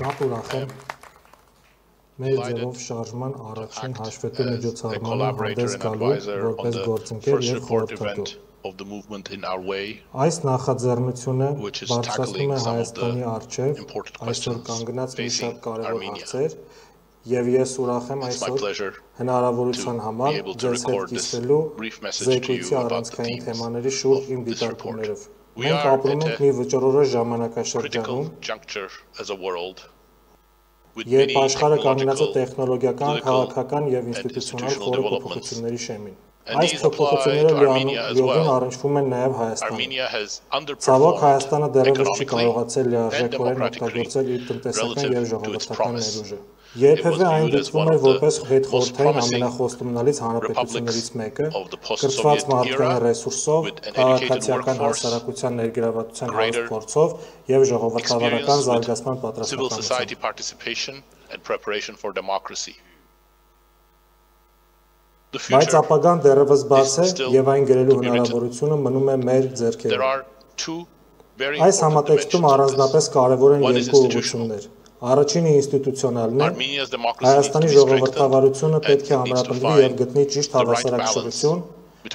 Շատ ուրախ եմ մեր ձևով շարժման առաջին հաշվետու միջոցառմանը հանդես գալու որպես գործընկեր և խորհրդատու։ Այս նախաձեռնությունը բարձրացնում է Հայաստանի առջև այսօր կանգնած մի շատ կարևոր հարցեր և ես ուրախ եմ այսօր հնարավորության համար ձեզ հետ կիսվելու զեկույցի առանցքային թեմաների շուրջ իմ դիտարկումներով։ Մենք ապրում ենք մի վճռորոշ ժամանակաշրջանում, երբ աշխարհը կանգնած է տեխնոլոգիական, քաղաքական և ինստիտուցիոնալ խորը փոփոխությունների շեմին։ Այս փոփոխությունները լիովին առնչվում են նաև Հայաստանում։ Ցավոք, Հայաստանը դեռևս չի կարողացել լիարժեքորեն օգտագործել իր տնտեսական և ժողովրդական ներուժը։ Երբևէ այն դիտվում էր որպես հետխորհրդային ամենախոստումնալից հանրապետություններից մեկը, կրթված մարդկային ռեսուրսով, քաղաքացիական հասարակության ներգրավվածության հարուստ փորձով և ժողովրդավարական զարգացման պատրաստակամությամբ։ Բայց ապագան դեռևս բաց է և այն գրելու հնարավորությունը մնում է մեր ձեռքերում։ Այս համատեքստում առանձնապես կարևոր են երկու ուղղություններ։ Առաջինը ինստիտուցիոնալն է, Հայաստանի ժողովրդավարությունը պետք է ամրապնդվի և գտնի ճիշտ հավասարակշռություն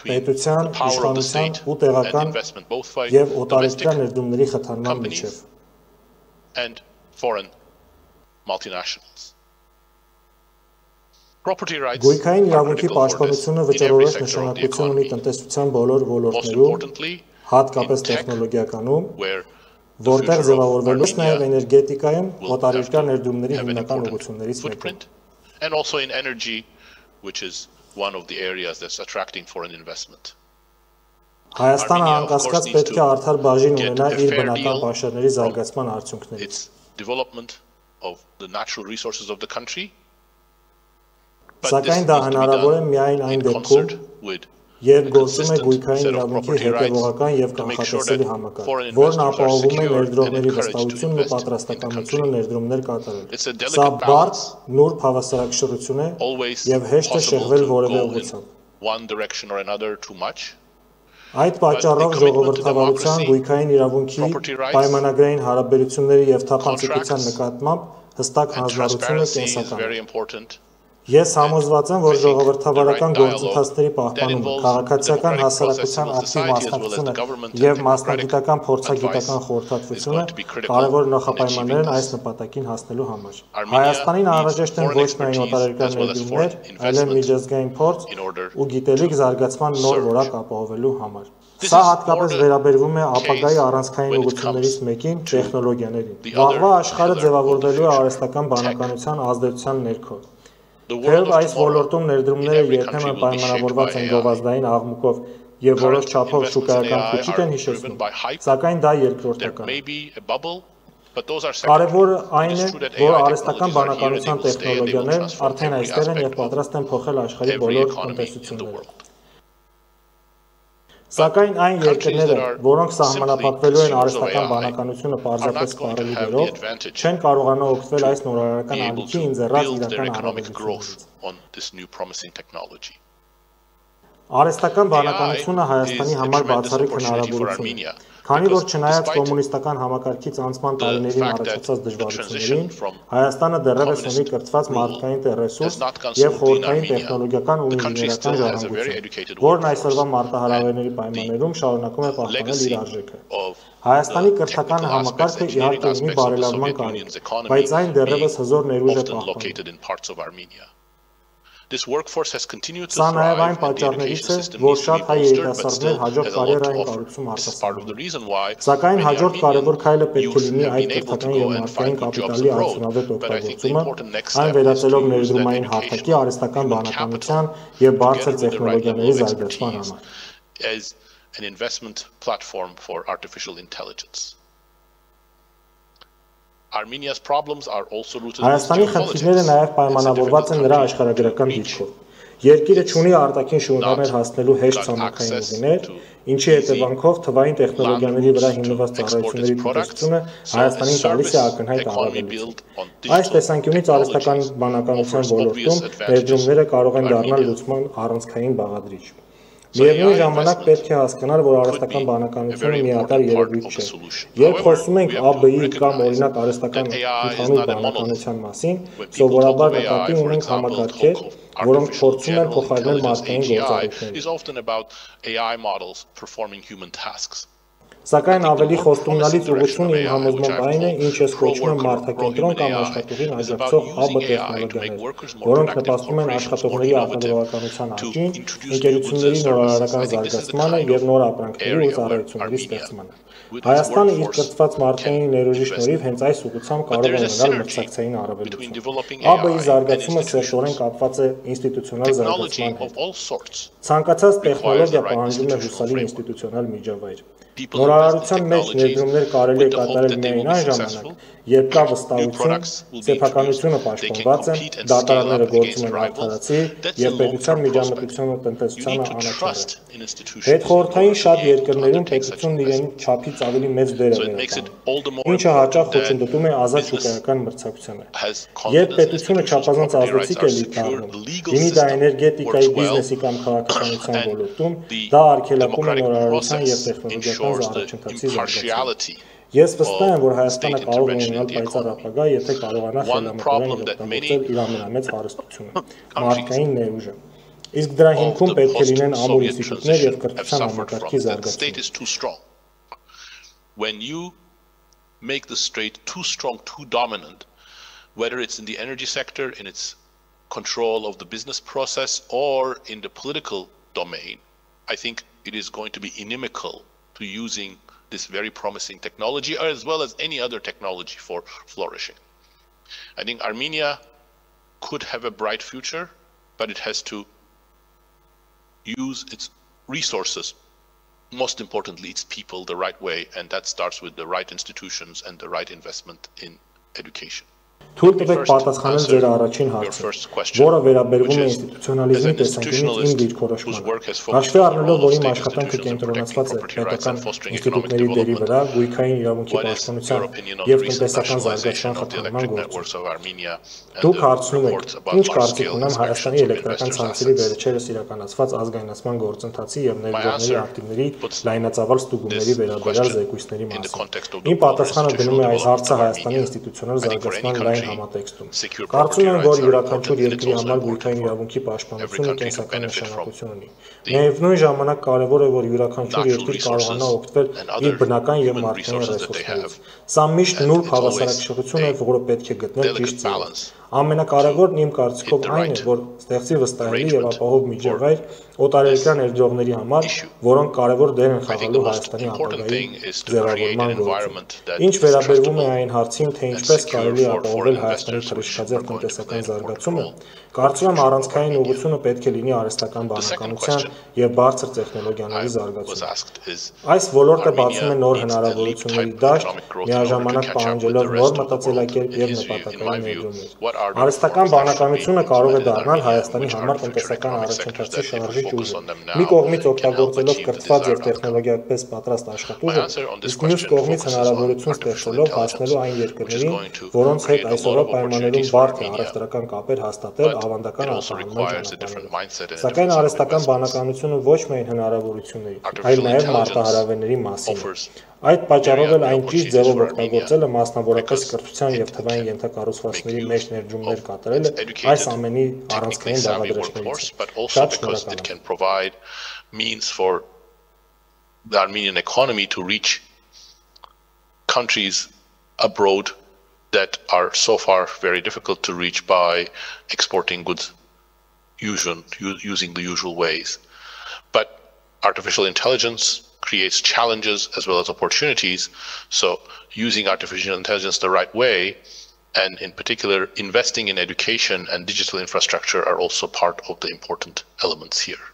պետության, իշխանության ու տեղական և օտարերկրյա ներդրումների խթանման միջև։ Գույքային իրավունքի պաշտպանությունը վճռորոշ նշանակություն ունի տնտեսության բոլոր ոլորտներում, հատկապես տեխնոլոգիականում, որտեղ ձևավորվելուց նաև էներգետիկայում օտարերկրյա ներդրումների հիմնական ուղղություններից մեկը։ Հայաստանը անկասկած պետք է արդար բաժին ունենա իր բնական պաշարների զարգացման արդյունքներից։ Սակայն դա հնարավոր է միայն այն դեպքում, երբ գործում է գույքային իրավունքի հետևողական և կանխատեսելի համակարգ, որն ապահովում է ներդրողների վստահությունն ու պատրաստակամությունը ներդրումներ կատարել։ Սա բարդ, նուրբ հավասարակշռություն է և հեշտ է շեղվել որևէ ուղղությամբ։ Այդ պատճառով ժողովրդավարության, գույքային իրավունքի, պայմանագրային հարաբերությունների և թափանցիկության նկատմամբ հստակ հանձնառությունը կենսական է։ Ես համոզված եմ, որ ժողովրդավարական գործընթացների պահպանումը, քաղաքացիական հասարակության ակտիվ մասնակցությունը և մասնագիտական փորձագիտական խորհրդատվությունը կարևոր նախապայմաններ են այս նպատակին հասնելու համար։ Հայաստանին անհրաժեշտ են ոչ միայն օտարերկրյա ներդրումներ, այլև միջազգային փորձ ու գիտելիք զարգացման նոր որակ ապահովելու համար։ Սա հատկապես վերաբերվում է ապագայի առանցքային ուղղություններից մեկին՝ տեխնոլոգիաներին։ Վաղվա աշխարհը ձևավորվելու է արհեստական բանականության ազդեցության ներքո։ Թեև այս ոլորտում ներդրումները երբեմն պայմանավորված են գովազդային աղմուկով և որոշ չափով շուկայական փուչիկ են հիշեցնում, սակայն դա երկրորդական է։ Կարևորը այն է, որ արհեստական բանականության տեխնոլոգիաներն արդեն այստեղ են և պատրաստ են փոխել աշխարհի բոլոր տնտեսությունները։ Սակայն այն երկրները, որոնք սահմանափակվելու են արհեստական բանականությունը պարզապես սպառելու դերով, չեն կարողանա օգտվել այս նորարարական ալիքի ընձեռած իրական առավելություններից։ Արհեստական բանականությունը Հայաստանի համար բացառիկ հնարավորություն է, քանի որ չնայած կոմունիստական համակարգից անցման տարիներին առաջացած դժվարություններին, Հայաստանը դեռևս ունի կրթված մարդկային ռեսուրս և խորհրդային տեխնոլոգիական ու ինժեներական ժառանգություն, որն այսօրվա մարտահրավերների պայմաններում շարունակում է պահպանել իր արժեքը։ Հայաստանի կրթական համակարգը իհարկե ունի բարելավման կարիք, բայց այն դեռևս հզոր ներուժ է պահպանում։ Սա նաև այն պատճառներից է, որ շատ հայ երիտասարդներ հաջորդ կարիերային կառույցում արտասանում։ Սակայն հաջորդ կարևոր քայլը պետք է լինի այդ կրթական և մարդկային կապիտալի արդյունավետ օգտագործումը, այն վերածելով ներդրումային հարթակի արհեստական բանականության և բարձր տեխնոլոգիաների զարգացման համար։ Հայաստանի խնդիրները նաև պայմանավորված են նրա աշխարհագրական դիրքով։ Երկիրը չունի արտաքին շուկաներ հասնելու հեշտ ցամաքային ուղիներ, ինչի հետևանքով թվային տեխնոլոգիաների վրա հիմնված ծառայությունների տնտեսությունը Հայաստանին տալիս է ակնհայտ առավելություն։ Այս տեսանկյունից արհեստական բանականության ոլորտում ներդրումները կարող են դառնալ լուծման առանցքային բաղադրիչ։ Միևնույն ժամանակ պետք է հասկանալ, որ արհեստական բանականությունը միատարր երևույթ չէ։ Երբ խոսում ենք ԱԲ-ի կամ օրինակ արհեստական ընդհանուր բանականության մասին, սովորաբար նկատի ունենք համակարգեր, որոնք փորձում են փոխարինել մարդկային գործառույթները։ Սակայն ավելի խոստումնալից ուղղությունը իմ համոզմամբ այն է, ինչ ես կոչում եմ մարդակենտրոն կամ աշխատուժին աջակցող ԱԲ տեխնոլոգիաներ, որոնք նպաստում են աշխատողների ապահովականության աճին, ընկերությունների նորարարական զարգացմանը եւ նոր ապրանքների ու ծառայությունների ստեղծմանը։ Հայաստանը իր կրթված մարդկային ներուժի շնորհիվ հենց այս ուղղությամբ կարող է ունենալ մրցակցային առավելություն։ ԱԲ-ի զարգացումը սերտորեն կապված է ինստիտուցիոնալ զարգացման հետ։ Ցանկացած տեխնոլոգիա պահանջում է հուսալի ինստիտուցիոնալ միջավայր։ Նորարարության մեջ ներդրումներ կարելի է կատարել միայն այն ժամանակ, երբ կա վստահություն, սեփականությունը պաշտպանված է, դատարանները գործում են արդարացի եւ պետության միջամտությունը տնտեսությանը անաչառ է։ Հետխորհրդային շատ երկրներում պետությունն իրեն չափից ավելի մեծ դեր է վերականգնում, ինչը հաճախ խոչընդոտում է ազատ շուկայական մրցակցությանը։ Երբ պետությունը չափազանց ազդեցիկ է դառնում, լինի դա էներգետիկայի, բիզնեսի կամ քաղաքականության ոլորտում, դա արգելակում է նորարարության եւ տեխնոլոգիական առաջընթացի զարգացումը։ Ես վստահ եմ, որ Հայաստանը կարող է ունենալ պայծառ ապագա, եթե կարողանա խելամտորեն օգտագործել իր ամենամեծ հարստությունը՝ մարդկային ներուժը։ Իսկ դրա հիմքում պետք է լինեն ամուր ինստիտուտներ եւ կրթության համակարգի զարգացումը։ When you make the state too strong, too dominant, whether it's in the energy sector, in its control of the business process, or in the political domain, I think it is going to be inimical to using this very promising technology, as well as any other technology for flourishing. I think Armenia could have a bright future, but it has to use its resources, most importantly its people, the right way, and that starts with the right institutions and the right investment in education. Թույլ տվեք պատասխանել ձեր առաջին հարցը, որը վերաբերվում է ինստիտուցիոնալիզմի տեսանկյունից իմ դիրքորոշմանը։ Հաշվի առնելով, որ իմ աշխատանքը կենտրոնացված է պետական ինստիտուտների դերի վրա, գույքային իրավունքի պաշտպանության եւ տնտեսական զարգացման խթանման գործում։ Դուք հարցնում եք, ինչ կարծիք ունեմ Հայաստանի էլեկտրական ցանցերի վերջերս իրականացված ազգայնացման գործընթացի եւ ներդրումների ակտիվների լայնածավալ ստուգումների վերաբերյալ զեկույցների մասին։ Իմ պատասխանը դնում է այս հարցը Հայաստանի ինստիտուցիոնալ զարգացման լայն համատեքստում։ Կարծում եմ, որ յուրաքանչյուր երկրի համար գույքային իրավունքի պաշտպանությունը կենսական նշանակություն ունի։ Միևնույն ժամանակ կարևոր է, որ յուրաքանչյուր երկիր կարողանա օգտվել իր բնական եւ մարդկային ռեսուրսներից։ Սա միշտ նուրբ հավասարակշռություն է, որը պետք է գտնել ճիշտ ձևով։ Ամենակարևորն իմ կարծիքով այն է, որ ստեղծի վստահելի եւ ապահով միջավայր օտարերկրյա ներդրողների համար, որոնք կարևոր դեր են խաղալու Հայաստանի ապագայի ձևավորման գործում։ Ինչ վերաբերվում է այն հարցին, թե ինչպես կարելի է ապահովել Հայաստանի թռիչքաձև տնտեսական զարգացումը, կարծում եմ առանցքային ուղղությունը պետք է լինի արհեստական բանականության եւ բարձր տեխնոլոգիաների զարգացումը։ Այս ոլորտը բացում է նոր հնարավորությունների դաշտ, միաժամանակ պահանջելով նոր մտածելակերպ եւ նպատակային ներդրումներ։ Արհեստական բանականությունը կարող է դառնալ Հայաստանի համար տնտեսական առաջընթացի շարժիչ ուժը։ Մի կողմից օգտագործելով կրթված եւ տեխնոլոգիապես պատրաստ աշխատուժը, իսկ մյուս կողմից հնարավորություն ստեղծելով հասնելու այն երկրներին, որոնց հետ այսօրվա պայմաններում բարդ է առևտրական կապեր հաստատել ավանդական արտահանման ճանապարհներով։ Սակայն արհեստական բանականությունը ոչ միայն հնարավորությունների, այլ նաեւ մարտահրավերների մասին է։ Այդ պատճառով էլ այն ճիշտ ձևով օգտագործելը, մասնավորապես կրթության եւ թվային ենթակառուցվածքների մեջ ներդրումներ կատարելը այս ամենի առանցքային բաղադրիչներից է։ Շատ շնորհակալ եմ։ Means for the Armenian economy to reach countries abroad that are so far very difficult to reach by exporting goods using the usual ways. But artificial intelligence creates challenges as well as opportunities. So using artificial intelligence the right way, and in particular investing in education and digital infrastructure, are also part of the important elements here.